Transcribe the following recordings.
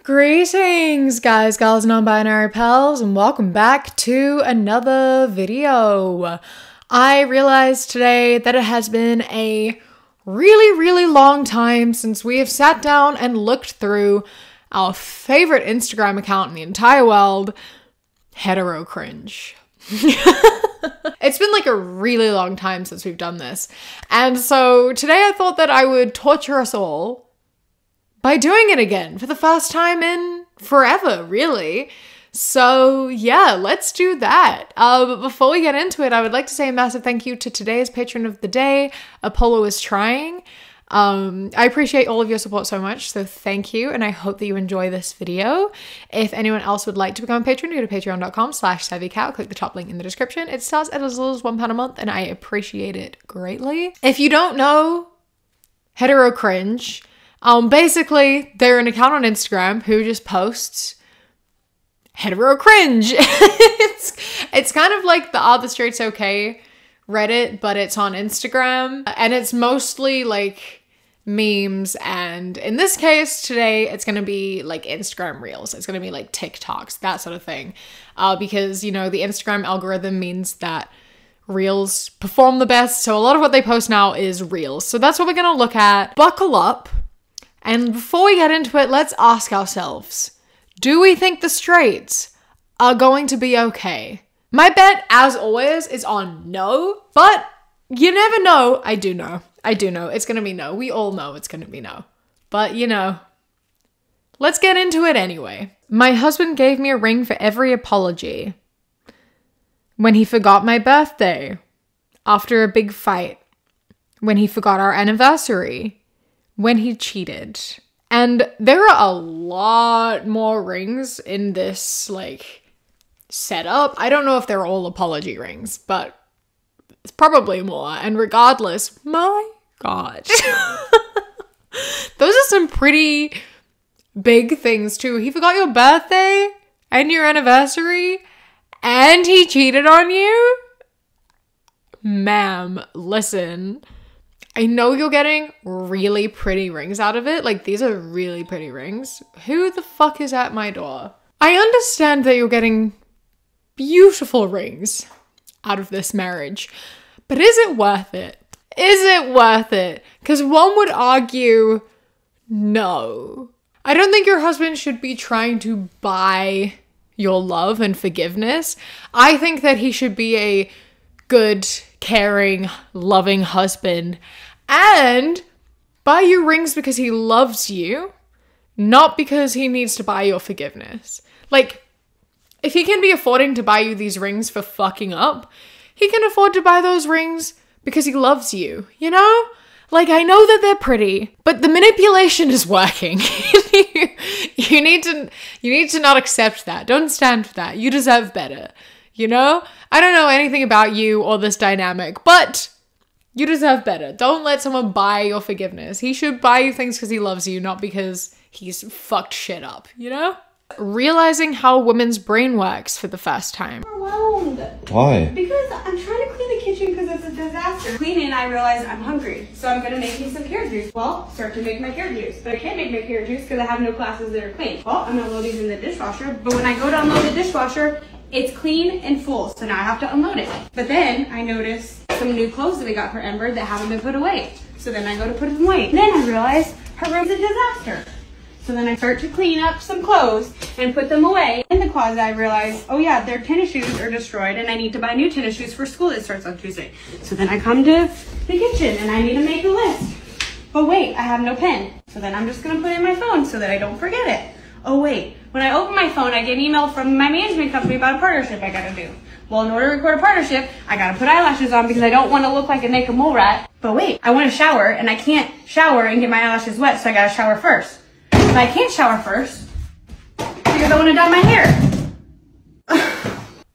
Greetings guys, gals, non-binary pals, and welcome back to another video. I realized today that it has been a really long time since we have sat down and looked through our favorite Instagram account in the entire world, hetero cringe. It's been like a really long time since we've done this, and so today I thought that I would torture us all by doing it again for the first time in forever, really. So yeah, let's do that. But before we get into it, I would like to say a massive thank you to today's patron of the day, Apollo is Trying. I appreciate all of your support so much, so thank you, and I hope that you enjoy this video. If anyone else would like to become a patron, go to patreon.com/savvycow, click the top link in the description. It starts at as little as £1 a month, and I appreciate it greatly. If you don't know hetero cringe, basically, they're an account on Instagram who just posts hetero cringe. It's kind of like the Are the Straights Okay Reddit, but it's on Instagram. And it's mostly like memes, and in this case today, it's gonna be like Instagram Reels. It's gonna be like TikToks, that sort of thing. Because, you know, the Instagram algorithm means that Reels perform the best. So a lot of what they post now is Reels. So that's what we're gonna look at. Buckle up. And before we get into it, let's ask ourselves, do we think the straights are going to be okay? My bet, as always, is on no, but you never know. I do know. It's gonna be no. We all know it's gonna be no. But, you know, let's get into it anyway. My husband gave me a ring for every apology. When he forgot my birthday. After a big fight. When he forgot our anniversary. When he cheated. And there are a lot more rings in this, like, setup. I don't know if they're all apology rings, but it's probably more. And regardless, my God. Those are some pretty big things too. He forgot your birthday and your anniversary, and he cheated on you? Ma'am, listen. I know you're getting really pretty rings out of it. Like, these are really pretty rings. Who the fuck is at my door? I understand that you're getting beautiful rings out of this marriage, but is it worth it? Is it worth it? Because one would argue, no. I don't think your husband should be trying to buy your love and forgiveness. I think that he should be a good, caring, loving husband and buy you rings because he loves you, not because he needs to buy your forgiveness. Like, if he can be affording to buy you these rings for fucking up, he can afford to buy those rings because he loves you, you know? Like, I know that they're pretty, but the manipulation is working. You need to not accept that. Don't stand for that. You deserve better. You know? I don't know anything about you or this dynamic, but you deserve better. Don't let someone buy your forgiveness. He should buy you things because he loves you, not because he's fucked shit up, you know? Realizing how a woman's brain works for the first time. Overwhelmed. Why? Because I'm trying to clean the kitchen because it's a disaster. Cleaning, I realize I'm hungry. So I'm gonna make me some carrot juice. Well, start to make my carrot juice. But I can't make my carrot juice because I have no classes that are clean. Well, I'm gonna load these in the dishwasher. But when I go to unload the dishwasher, it's clean and full, so now I have to unload it. But then I notice some new clothes that we got for Ember that haven't been put away. So then I go to put them away. And then I realize her room's a disaster. So then I start to clean up some clothes and put them away. In the closet, I realize, oh yeah, their tennis shoes are destroyed and I need to buy new tennis shoes for school that starts on Tuesday. So then I come to the kitchen and I need to make a list. But wait, I have no pen. So then I'm just gonna put it in my phone so that I don't forget it. Oh wait, when I open my phone, I get an email from my management company about a partnership I gotta do. Well, in order to record a partnership, I gotta put eyelashes on because I don't want to look like a naked mole rat. But wait, I want to shower and I can't shower and get my eyelashes wet, so I gotta shower first. But I can't shower first because I want to dye my hair.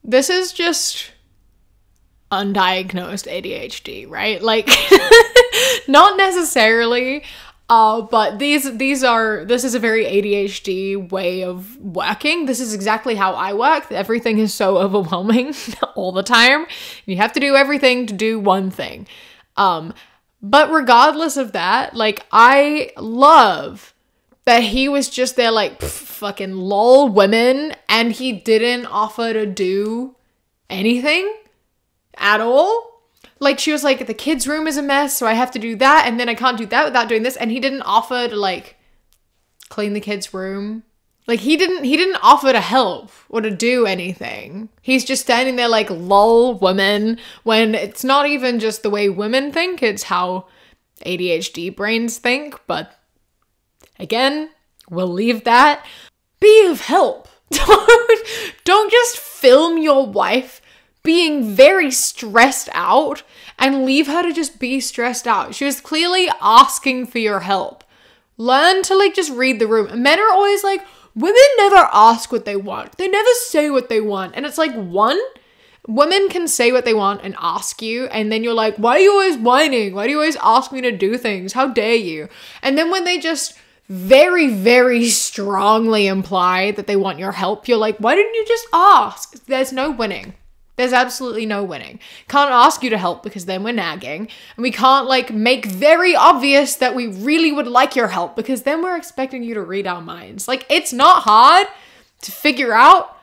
This is just undiagnosed ADHD, right? Like, not necessarily. But this is a very ADHD way of working. This is exactly how I work. Everything is so overwhelming all the time. You have to do everything to do one thing. But regardless of that, like, I love that he was just there like, fucking lol women, and he didn't offer to do anything at all. Like, she was like, the kids' room is a mess, so I have to do that, and then I can't do that without doing this, and he didn't offer to like clean the kids' room. Like, he didn't offer to help or to do anything. He's just standing there like, lol women, when it's not even just the way women think, it's how ADHD brains think. But again, we'll leave that. Be of help. Don't just film your wife being very stressed out and leave her to just be stressed out. She was clearly asking for your help. Learn to like just read the room. Men are always like, women never ask what they want. They never say what they want. And it's like, one, women can say what they want and ask you, and then you're like, why are you always whining? Why do you always ask me to do things? How dare you? And then when they just very, very strongly imply that they want your help, you're like, why didn't you just ask? There's no winning. There's absolutely no winning. Can't ask you to help because then we're nagging. And we can't like make very obvious that we really would like your help because then we're expecting you to read our minds. Like, it's not hard to figure out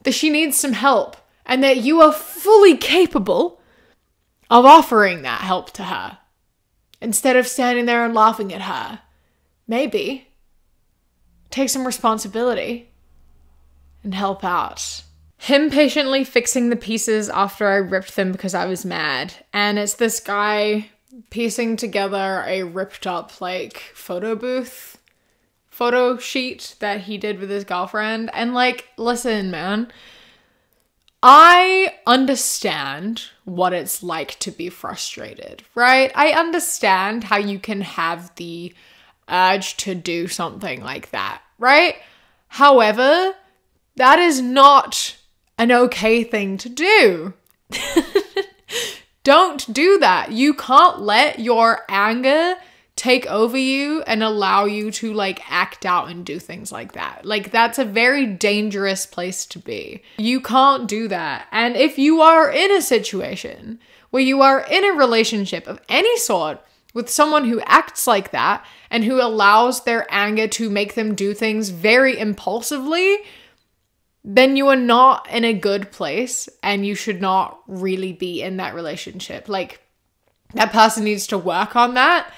that she needs some help and that you are fully capable of offering that help to her instead of standing there and laughing at her. Maybe take some responsibility and help out. Him patiently fixing the pieces after I ripped them because I was mad. And it's this guy piecing together a ripped up like photo sheet that he did with his girlfriend. And like, listen, man, I understand what it's like to be frustrated, right? I understand how you can have the urge to do something like that, right? However, that is not an okay thing to do. Don't do that. You can't let your anger take over you and allow you to like act out and do things like that. Like, that's a very dangerous place to be. You can't do that. And if you are in a situation where you are in a relationship of any sort with someone who acts like that and who allows their anger to make them do things very impulsively, then you are not in a good place and you should not really be in that relationship. Like, that person needs to work on that.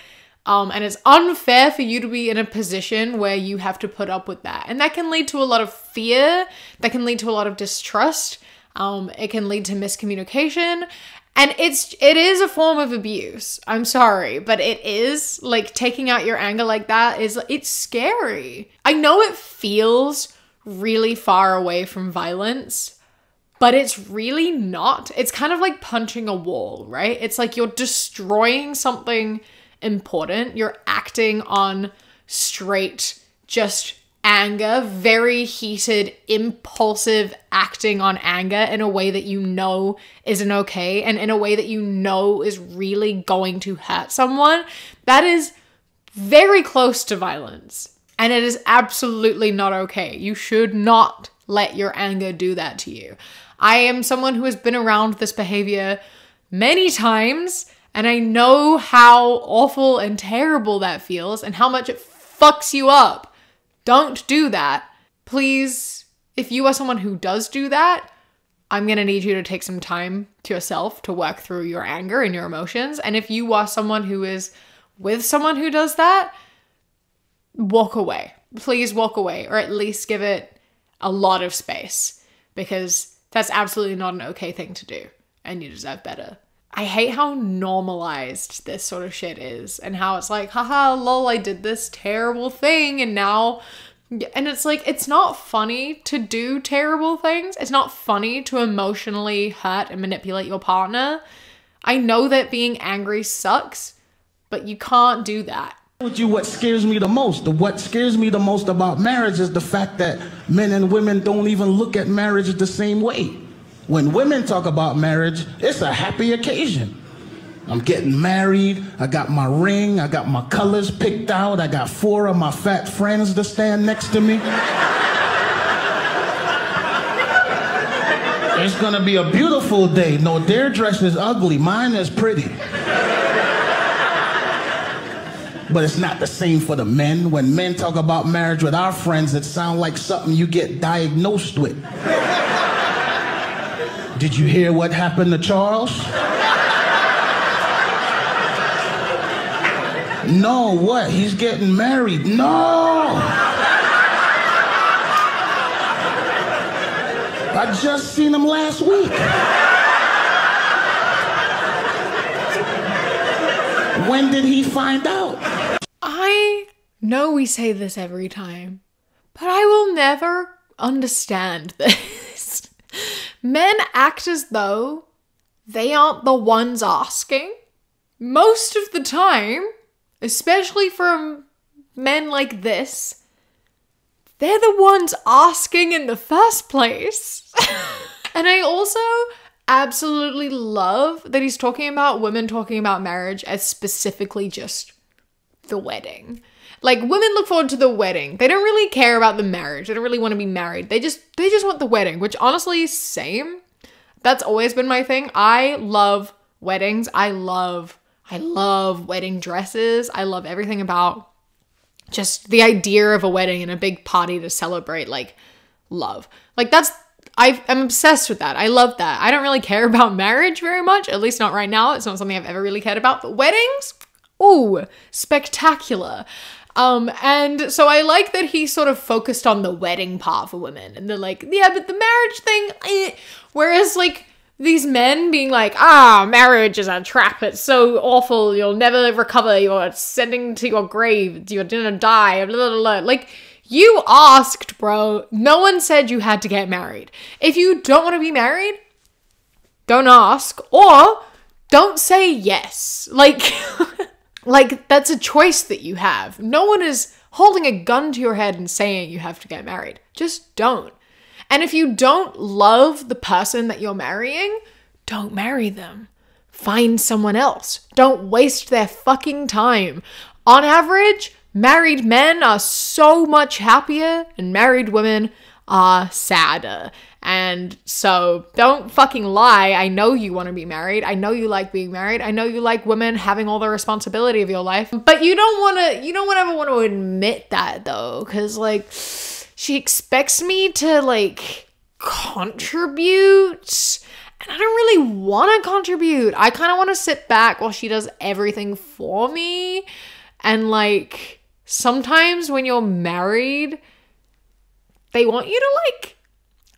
And it's unfair for you to be in a position where you have to put up with that. And that can lead to a lot of fear. That can lead to a lot of distrust. It can lead to miscommunication. And it is a form of abuse. I'm sorry, but it is. Like, taking out your anger like that it's scary. I know it feels really far away from violence, but it's really not. It's kind of like punching a wall, right? It's like you're destroying something important. You're acting on straight just anger, very heated, impulsive acting on anger in a way that you know isn't okay and in a way that you know is really going to hurt someone. That is very close to violence. And it is absolutely not okay. You should not let your anger do that to you. I am someone who has been around this behavior many times, and I know how awful and terrible that feels and how much it fucks you up. Don't do that. Please, if you are someone who does do that, I'm gonna need you to take some time to yourself to work through your anger and your emotions. And if you are someone who is with someone who does that, walk away. Please walk away, or at least give it a lot of space, because that's absolutely not an okay thing to do and you deserve better. I hate how normalized this sort of shit is and how it's like, haha, lol, I did this terrible thing and now, and it's like, it's not funny to do terrible things. It's not funny to emotionally hurt and manipulate your partner. I know that being angry sucks, but you can't do that. What scares me the most? What scares me the most about marriage is the fact that men and women don't even look at marriage the same way. When women talk about marriage, it's a happy occasion. I'm getting married, I got my ring, I got my colors picked out, I got 4 of my fat friends to stand next to me. It's gonna be a beautiful day. No, their dress is ugly, mine is pretty. But it's not the same for the men. When men talk about marriage with our friends, it sounds like something you get diagnosed with. Did you hear what happened to Charles? No, what? He's getting married. No! I just seen him last week. When did he find out? I know we say this every time, but I will never understand this. Men act as though they aren't the ones asking. Most of the time, especially from men like this, they're the ones asking in the first place. And I also absolutely love that he's talking about women talking about marriage as specifically just the wedding. Like, women look forward to the wedding. They don't really care about the marriage. They don't really want to be married. They just want the wedding, which honestly, same. That's always been my thing. I love weddings. I love wedding dresses. I love everything about just the idea of a wedding and a big party to celebrate, like, love. Like, I'm obsessed with that. I love that. I don't really care about marriage very much, at least not right now. It's not something I've ever really cared about, but weddings, ooh, spectacular. And so I like that he sort of focused on the wedding part for women, and they're like, yeah, but the marriage thing, whereas like these men being like, marriage is a trap, it's so awful, you'll never recover, you're sending to your grave, you're gonna die, blah, blah, blah. Like, you asked, bro. No one said you had to get married. If you don't want to be married, don't ask, or don't say yes. Like, like, that's a choice that you have. No one is holding a gun to your head and saying you have to get married. Just don't. And if you don't love the person that you're marrying, don't marry them. Find someone else. Don't waste their fucking time. On average, married men are so much happier and married women are sadder. And so don't fucking lie. I know you want to be married. I know you like being married. I know you like women having all the responsibility of your life. But you don't ever want to admit that though, because like she expects me to like contribute. And I don't really want to contribute. I kind of want to sit back while she does everything for me. And like sometimes when you're married, they want you to like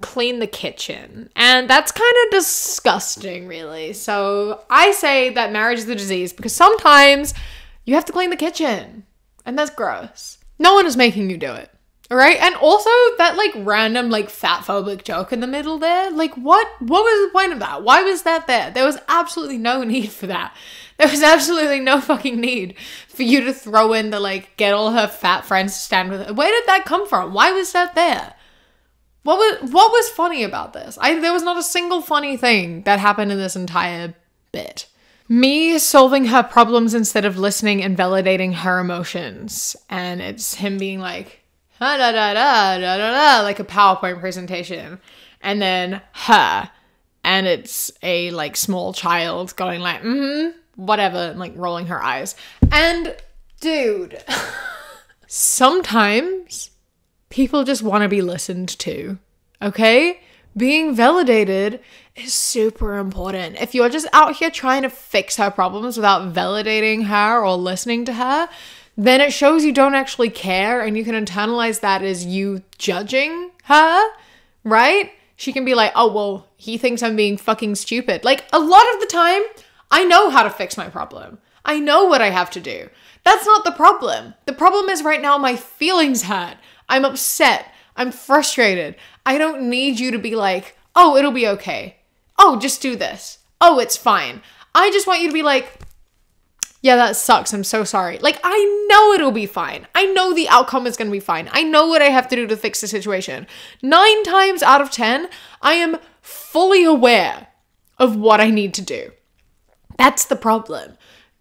clean the kitchen. And that's kind of disgusting, really. So I say that marriage is a disease because sometimes you have to clean the kitchen. And that's gross. No one is making you do it. All right? And also that like random like fat-phobic joke in the middle there. Like what was the point of that? Why was that there? There was absolutely no need for that. There was absolutely no fucking need for you to throw in the like get all her fat friends to stand with her. Where did that come from? Why was that there? What was funny about this? There was not a single funny thing that happened in this entire bit. Me solving her problems instead of listening and validating her emotions. And it's him being like, da da da da da da, like a PowerPoint presentation. And then her. And it's a like small child going like, whatever, and like rolling her eyes. And dude, sometimes people just want to be listened to, okay? Being validated is super important. If you're just out here trying to fix her problems without validating her or listening to her, then it shows you don't actually care, and you can internalize that as you judging her, right? She can be like, oh, well, he thinks I'm being fucking stupid. Like, a lot of the time, I know how to fix my problem. I know what I have to do. That's not the problem. The problem is right now my feelings hurt. I'm upset. I'm frustrated. I don't need you to be like, oh, it'll be okay. Oh, just do this. Oh, it's fine. I just want you to be like, yeah, that sucks. I'm so sorry. Like, I know it'll be fine. I know the outcome is going to be fine. I know what I have to do to fix the situation. 9 times out of 10, I am fully aware of what I need to do. That's the problem.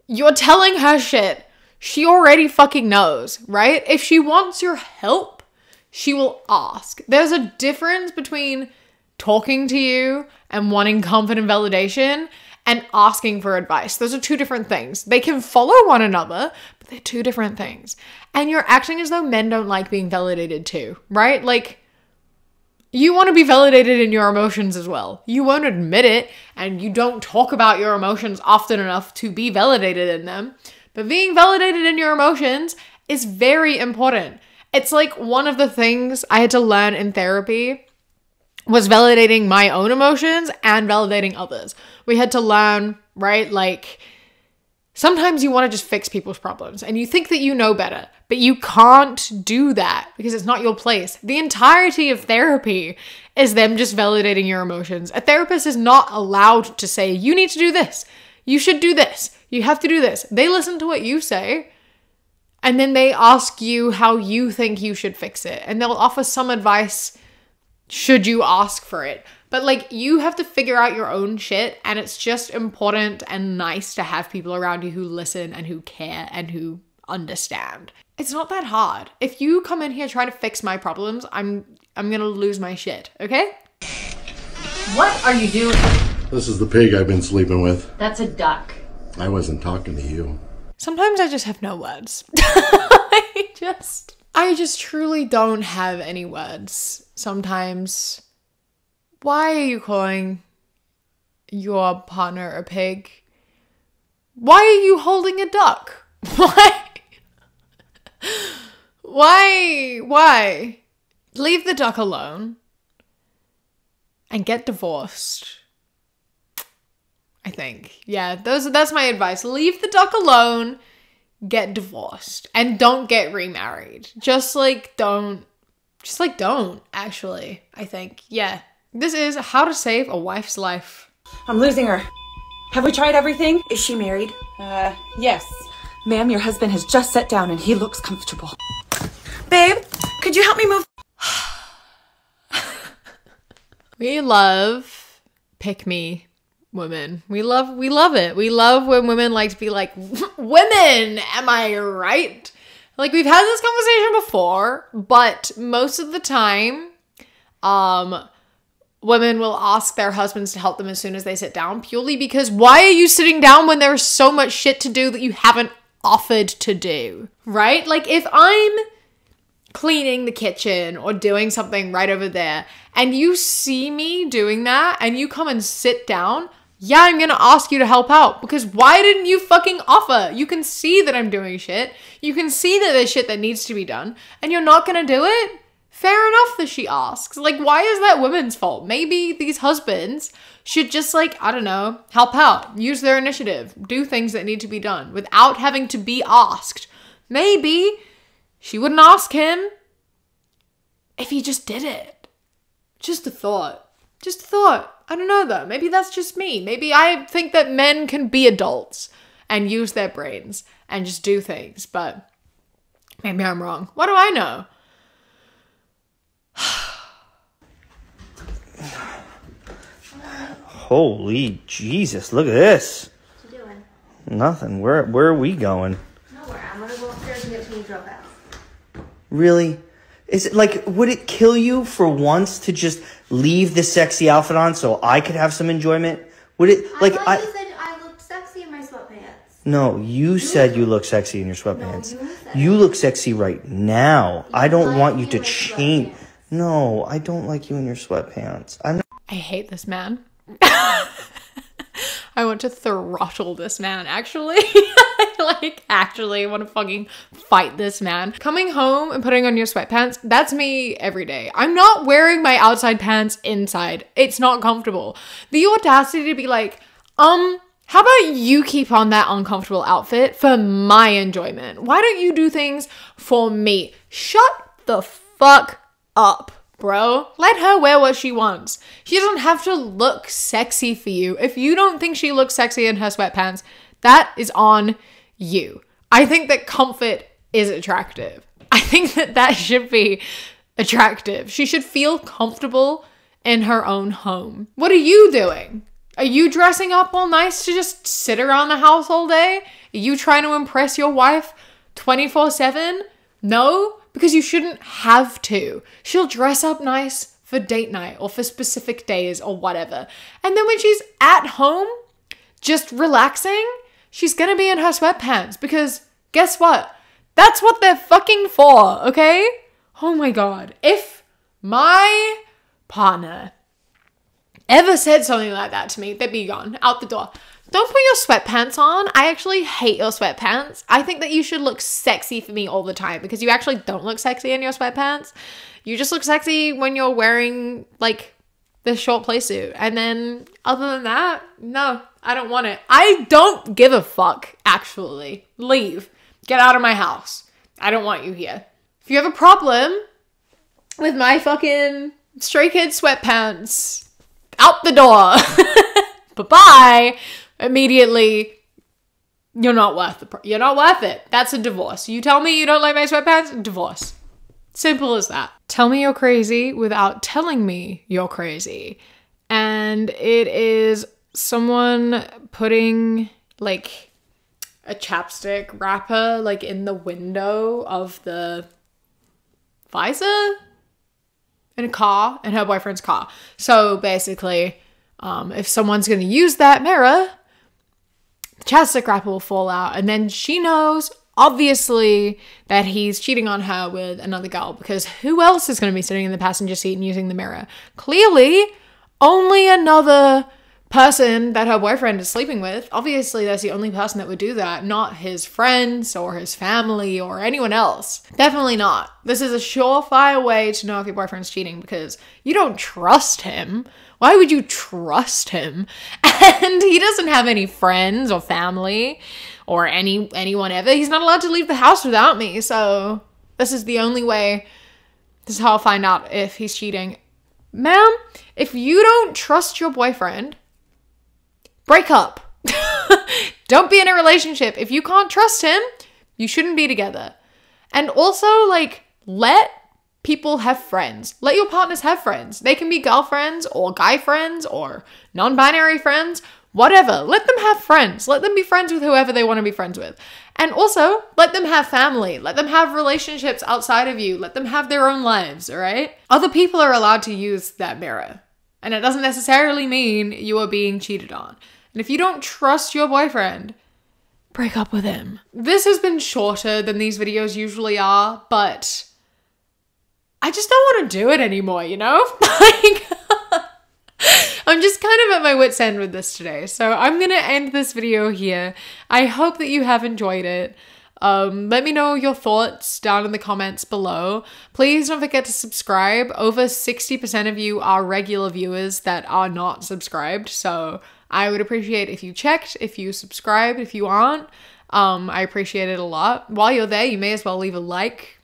You're telling her shit. She already fucking knows, right? If she wants your help, she will ask. There's a difference between talking to you and wanting confident validation and asking for advice. Those are two different things. They can follow one another, but they're two different things. And you're acting as though men don't like being validated too, right? Like, you want to be validated in your emotions as well. You won't admit it, and you don't talk about your emotions often enough to be validated in them. But being validated in your emotions is very important. It's like one of the things I had to learn in therapy was validating my own emotions and validating others. We had to learn, right? Like, sometimes you want to just fix people's problems and you think that you know better, but you can't do that because it's not your place. The entirety of therapy is them just validating your emotions. A therapist is not allowed to say, you need to do this. You should do this. You have to do this. They listen to what you say and then they ask you how you think you should fix it. And they'll offer some advice should you ask for it. But like, you have to figure out your own shit, and it's just important and nice to have people around you who listen and who care and who understand. It's not that hard. If you come in here trying to fix my problems, I'm gonna lose my shit, okay? What are you doing? This is the pig I've been sleeping with. That's a duck. I wasn't talking to you. Sometimes I just have no words. I just truly don't have any words. Sometimes. Why are you calling your partner a pig? Why are you holding a duck? Why? Leave the duck alone and get divorced. I think. Yeah, that's my advice. Leave the duck alone, get divorced, and don't get remarried. Don't, actually, I think. Yeah. This is how to save a wife's life. I'm losing her. Have we tried everything? Is she married? Yes. Ma'am, your husband has just sat down and he looks comfortable. Babe, could you help me move? We love pick me women. We love it. We love when women like to be like, women, am I right? Like, we've had this conversation before, but most of the time, women will ask their husbands to help them as soon as they sit down, purely because why are you sitting down when there's so much shit to do that you haven't offered to do, right? Like, if I'm cleaning the kitchen or doing something right over there and you see me doing that and you come and sit down, yeah, I'm gonna ask you to help out, because why didn't you fucking offer? You can see that I'm doing shit. You can see that there's shit that needs to be done and you're not gonna do it? Fair enough that she asks. Like, why is that women's fault? Maybe these husbands should just, like, I don't know, help out, use their initiative, do things that need to be done without having to be asked. Maybe she wouldn't ask him if he just did it. Just a thought. Just a thought. I don't know though. Maybe that's just me. Maybe I think that men can be adults and use their brains and just do things, but maybe I'm wrong. What do I know? Holy Jesus, look at this. What you doing? Nothing. Where are we going? Nowhere. I'm gonna go upstairs and get some drill pads. Really? Is it like, would it kill you for once to just leave this sexy outfit on so I could have some enjoyment? Would it, like, I thought you said I looked sexy in my sweatpants. No, you said you look sexy in your sweatpants. No, you said You look sexy right now. I don't like want you me to in my change. sweatpants. No, I don't like you in your sweatpants. I hate this man. I want to throttle this man, actually. I actually want to fucking fight this man. Coming home and putting on your sweatpants, that's me every day. I'm not wearing my outside pants inside. It's not comfortable. The audacity to be like, how about you keep on that uncomfortable outfit for my enjoyment? Why don't you do things for me? Shut the fuck up, bro. Let her wear what she wants. She doesn't have to look sexy for you. If you don't think she looks sexy in her sweatpants, that is on you. I think that comfort is attractive. I think that that should be attractive. She should feel comfortable in her own home. What are you doing? Are you dressing up all nice to just sit around the house all day? Are you trying to impress your wife 24/7? No, because you shouldn't have to. She'll dress up nice for date night or for specific days or whatever. And then when she's at home, just relaxing, she's gonna be in her sweatpants because guess what? That's what they're fucking for, okay? Oh my God. If my partner ever said something like that to me, they'd be gone, out the door. Don't put your sweatpants on. I actually hate your sweatpants. I think that you should look sexy for me all the time because you actually don't look sexy in your sweatpants. You just look sexy when you're wearing like this short playsuit. And then other than that, no, I don't want it. I don't give a fuck, actually. Leave. Get out of my house. I don't want you here. If you have a problem with my fucking Stray Kids sweatpants, out the door. Bye-bye. Immediately, you're not worth it. That's a divorce. You tell me you don't like my sweatpants, divorce. Simple as that. Tell me you're crazy without telling me you're crazy. And it is someone putting like a chapstick wrapper like in the window of the visor in a car, in her boyfriend's car. So basically, if someone's gonna use that mirror, the chapstick wrapper will fall out, and then she knows, obviously, that he's cheating on her with another girl, because who else is gonna be sitting in the passenger seat and using the mirror? Clearly, only another person that her boyfriend is sleeping with. Obviously, that's the only person that would do that, not his friends or his family or anyone else. Definitely not. This is a surefire way to know if your boyfriend's cheating because you don't trust him. Why would you trust him? And he doesn't have any friends or family or anyone ever. He's not allowed to leave the house without me. So this is the only way. This is how I'll find out if he's cheating. Ma'am, if you don't trust your boyfriend, break up. Don't be in a relationship. If you can't trust him, you shouldn't be together. And also, like, let people have friends. Let your partners have friends. They can be girlfriends or guy friends or non-binary friends, whatever. Let them have friends. Let them be friends with whoever they want to be friends with. And also, let them have family. Let them have relationships outside of you. Let them have their own lives, all right? Other people are allowed to use that mirror. And it doesn't necessarily mean you are being cheated on. And if you don't trust your boyfriend, break up with him. This has been shorter than these videos usually are, but I just don't want to do it anymore, you know? Like, I'm just kind of at my wit's end with this today. So I'm going to end this video here. I hope that you have enjoyed it. Let me know your thoughts down in the comments below. Please don't forget to subscribe. Over 60% of you are regular viewers that are not subscribed. So I would appreciate if you checked, if you subscribed, if you aren't. I appreciate it a lot. While you're there, you may as well leave a like,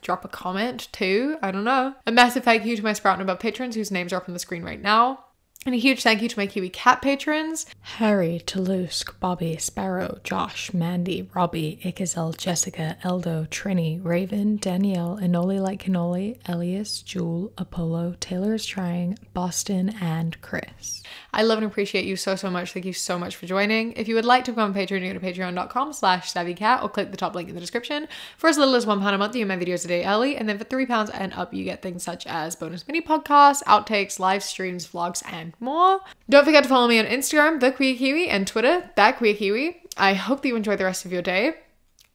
drop a comment too. I don't know. A massive thank you to my Sprout and Above patrons whose names are up on the screen right now. And a huge thank you to my Kiwi Cat patrons. Harry, Toulouse, Bobby, Sparrow, Josh, Mandy, Robbie, Ikazel, Jessica, Eldo, Trini, Raven, Danielle, Enoli Like Cannoli, Elias, Jewel, Apollo, Taylor is Trying, Boston, and Chris. I love and appreciate you so much. Thank you so much for joining. If you would like to become a patron, you go to patreon.com/savvycat or click the top link in the description. For as little as £1 a month, you get my videos a day early. And then for £3 and up, you get things such as bonus mini podcasts, outtakes, live streams, vlogs, and more. Don't forget to follow me on Instagram, The Queer Kiwi, and Twitter, That Queer Kiwi. I hope that you enjoy the rest of your day.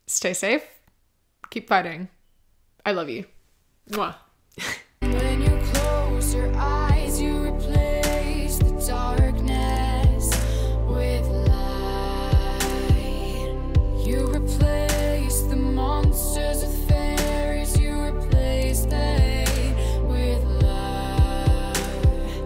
Stay safe. Keep fighting. I love you. Mwah.